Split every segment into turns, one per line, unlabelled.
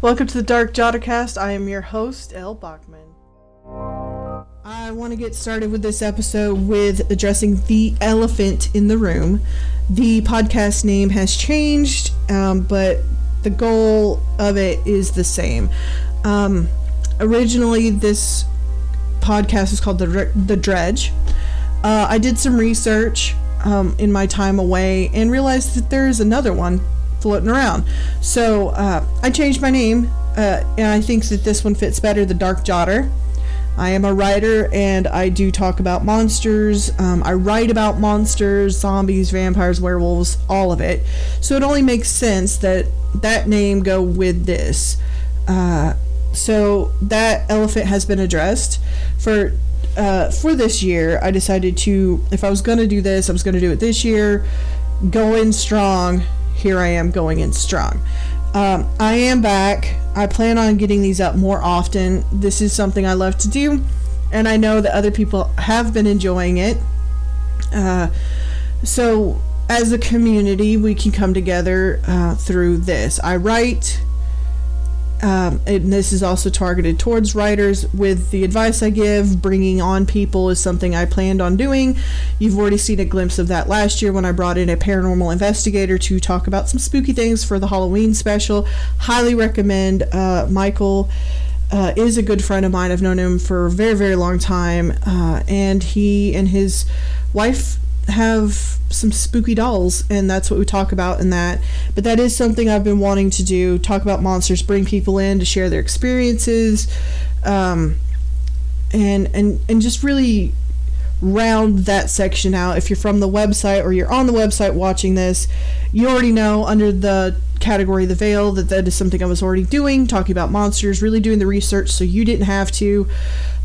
Welcome to the Dark Jottercast. I am your host, Bachman. I want to get started with this episode with addressing the elephant in the room. The podcast name has changed, but the goal of it is the same. Originally, this podcast was called The Dredge. I did some research in my time away and realized that there is another one floating around. So I changed my name, and I think that this one fits better, The Dark Jotter. I am a writer, and I do talk about monsters. I write about monsters, zombies, vampires, werewolves, all of it. So it only makes sense that that name go with this. So that elephant has been addressed. For this year, I decided to, if I was going to do this, I was going to do it this year. Go in strong. Here I am going in strong. I am back. I plan on getting these up more often. This is something I love to do, and I know that other people have been enjoying it. So as a community, we can come together through this. I write, and this is also targeted towards writers. With the advice I give, bringing on people is something I planned on doing. You've already seen a glimpse of that last year when I brought in a paranormal investigator to talk about some spooky things for the Halloween special. Highly recommend. Michael is a good friend of mine. I've known him for a very, very long time, and he and his wife have some spooky dolls, and that's what we talk about in that. But that is something I've been wanting to do, talk about monsters, bring people in to share their experiences, and just really round that section out. If you're from the website or you're on the website watching this, you already know under the category The Veil that is something I was already doing, talking about monsters, really doing the research so you didn't have to.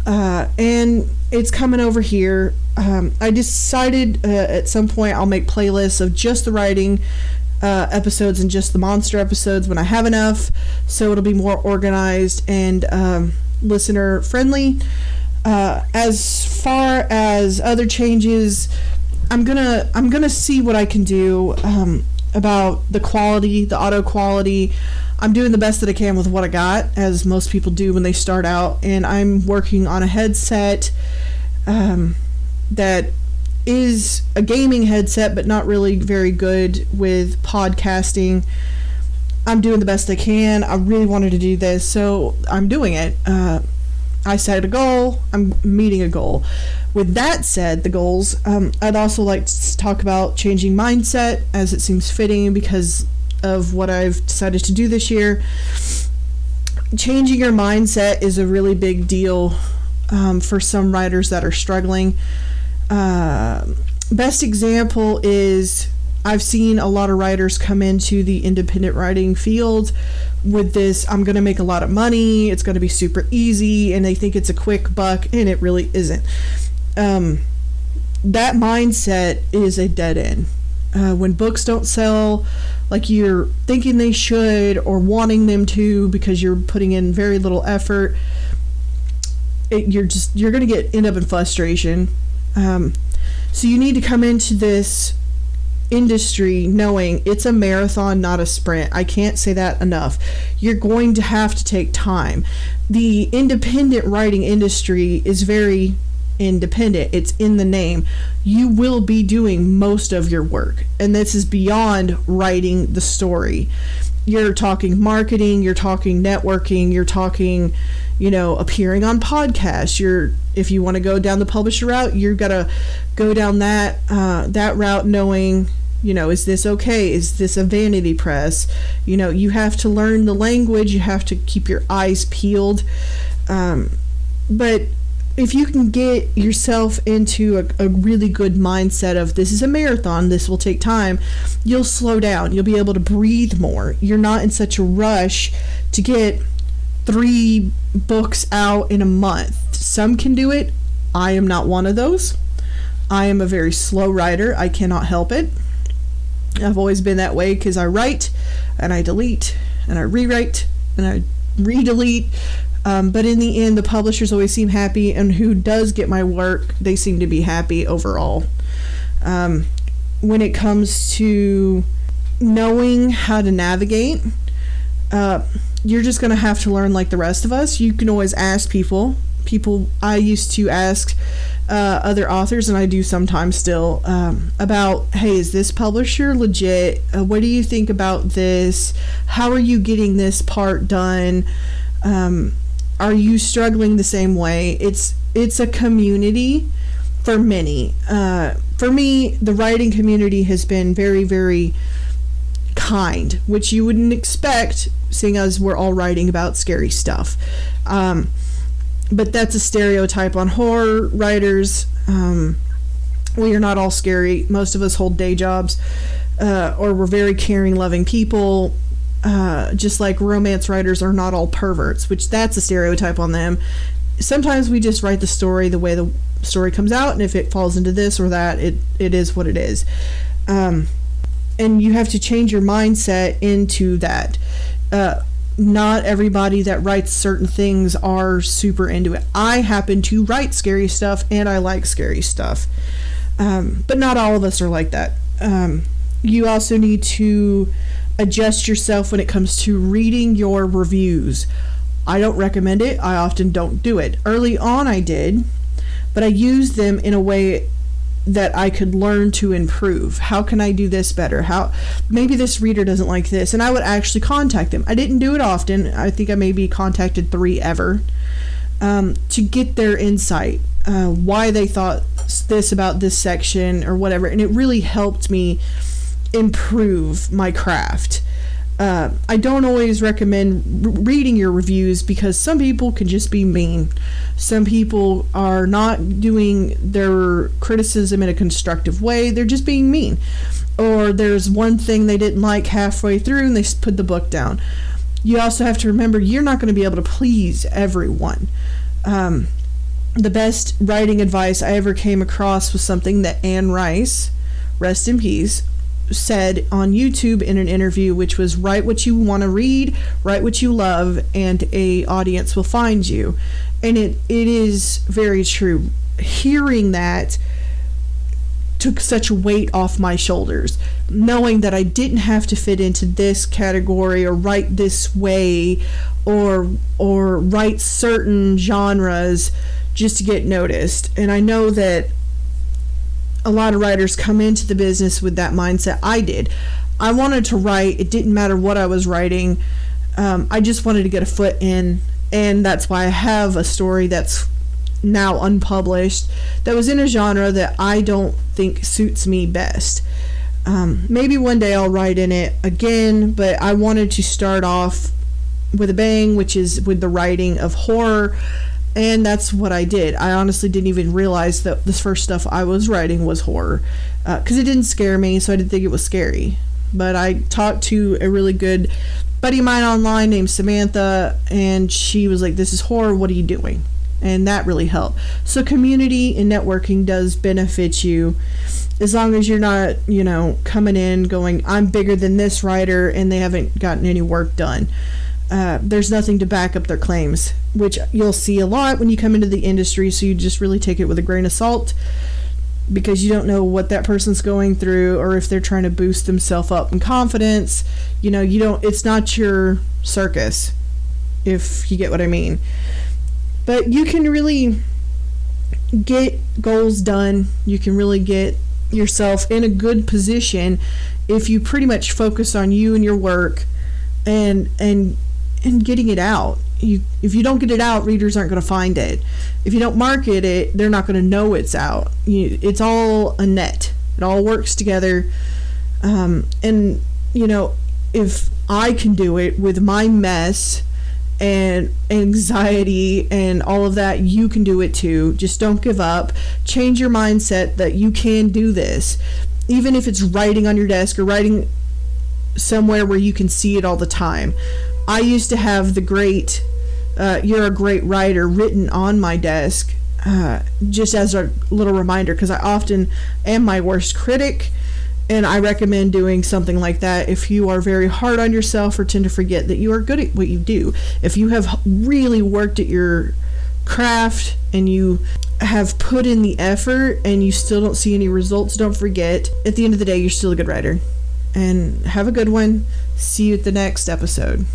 And it's coming over here. I decided at some point I'll make playlists of just the writing episodes and just the monster episodes when I have enough, so it'll be more organized and listener friendly. As far as other changes, I'm gonna see what I can do about the quality, the auto quality. I'm doing the best that I can with what I got, as most people do when they start out, and I'm working on a headset that is a gaming headset, but not really very good with podcasting. I'm doing the best I can. I really wanted to do this, so I'm doing it. I set a goal. I'm meeting a goal. With that said, the goals, I'd also like to talk about changing mindset, as it seems fitting because of what I've decided to do this year. Changing your mindset is a really big deal for some writers that are struggling. Best example is I've seen a lot of writers come into the independent writing field with this, I'm going to make a lot of money, it's going to be super easy, and they think it's a quick buck, and it really isn't. That mindset is a dead end. When books don't sell like you're thinking they should or wanting them to because you're putting in very little effort, you're going to end up in frustration. So you need to come into this industry knowing it's a marathon, not a sprint. I can't say that enough. You're going to have to take time. The independent writing industry is very independent. It's in the name. You will be doing most of your work, and this is beyond writing the story. You're talking marketing, you're talking networking, you're talking, appearing on podcasts. If you want to go down the publisher route, you've got to go down that route knowing, is this okay? Is this a vanity press? You have to learn the language. You have to keep your eyes peeled. But if you can get yourself into a really good mindset of this is a marathon, this will take time, you'll slow down. You'll be able to breathe more. You're not in such a rush to get 3 books out in a month. Some can do it. I am not one of those. I am a very slow writer. I cannot help it. I've always been that way because I write and I delete and I rewrite and I redelete. But in the end, the publishers always seem happy, and who does get my work, they seem to be happy overall. When it comes to knowing how to navigate, you're just going to have to learn like the rest of us. You can always ask people. I used to ask other authors, and I do sometimes still, about, hey, is this publisher legit? What do you think about this? How are you getting this part done? Are you struggling the same way? It's a community for many. For me, the writing community has been very, very kind, which you wouldn't expect, seeing as we're all writing about scary stuff. But that's a stereotype on horror writers. We are not all scary. Most of us hold day jobs, or we're very caring, loving people. Just like romance writers are not all perverts, which that's a stereotype on them. Sometimes we just write the story the way the story comes out, and if it falls into this or that, it is what it is. And you have to change your mindset into that. Not everybody that writes certain things are super into it. I happen to write scary stuff, and I like scary stuff. But not all of us are like that. You also need to adjust yourself when it comes to reading your reviews. I don't recommend it. I often don't do it. Early on I did, but I used them in a way that I could learn to improve. How can I do this better? How maybe this reader doesn't like this, and I would actually contact them. I didn't do it often. I think I maybe contacted 3 ever, to get their insight, why they thought this about this section or whatever, and it really helped me improve my craft. I don't always recommend reading your reviews because some people can just be mean. Some people are not doing their criticism in a constructive way. They're just being mean. Or there's one thing they didn't like halfway through and they put the book down. You also have to remember you're not going to be able to please everyone. The best writing advice I ever came across was something that Anne Rice, rest in peace, said on YouTube in an interview, which was write what you want to read, write what you love, and a audience will find you. And it is very true. Hearing that took such a weight off my shoulders, knowing that I didn't have to fit into this category or write this way or write certain genres just to get noticed. And I know that a lot of writers come into the business with that mindset. I did. I wanted to write. It didn't matter what I was writing. I just wanted to get a foot in, and that's why I have a story that's now unpublished that was in a genre that I don't think suits me best. Maybe one day I'll write in it again, but I wanted to start off with a bang, which is with the writing of horror. And that's what I did. I honestly didn't even realize that this first stuff I was writing was horror, because it didn't scare me, so I didn't think it was scary. But I talked to a really good buddy of mine online named Samantha, and she was like, this is horror, what are you doing? And that really helped. So community and networking does benefit you, as long as you're not, coming in going, I'm bigger than this writer, and they haven't gotten any work done. There's nothing to back up their claims, which you'll see a lot when you come into the industry, so you just really take it with a grain of salt, because you don't know what that person's going through, or if they're trying to boost themselves up in confidence. It's not your circus, if you get what I mean. But you can really get goals done. You can really get yourself in a good position if you pretty much focus on you and your work and getting it out. If you don't get it out, readers aren't going to find it. If you don't market it, they're not going to know it's out. It's all a net. It all works together. And if I can do it with my mess and anxiety and all of that, you can do it too. Just don't give up. Change your mindset that you can do this. Even if it's writing on your desk or writing somewhere where you can see it all the time. I used to have the great "you're a great writer" written on my desk, just as a little reminder, because I often am my worst critic, and I recommend doing something like that if you are very hard on yourself or tend to forget that you are good at what you do. If you have really worked at your craft and you have put in the effort and you still don't see any results, don't forget, at the end of the day, you're still a good writer. And have a good one. See you at the next episode.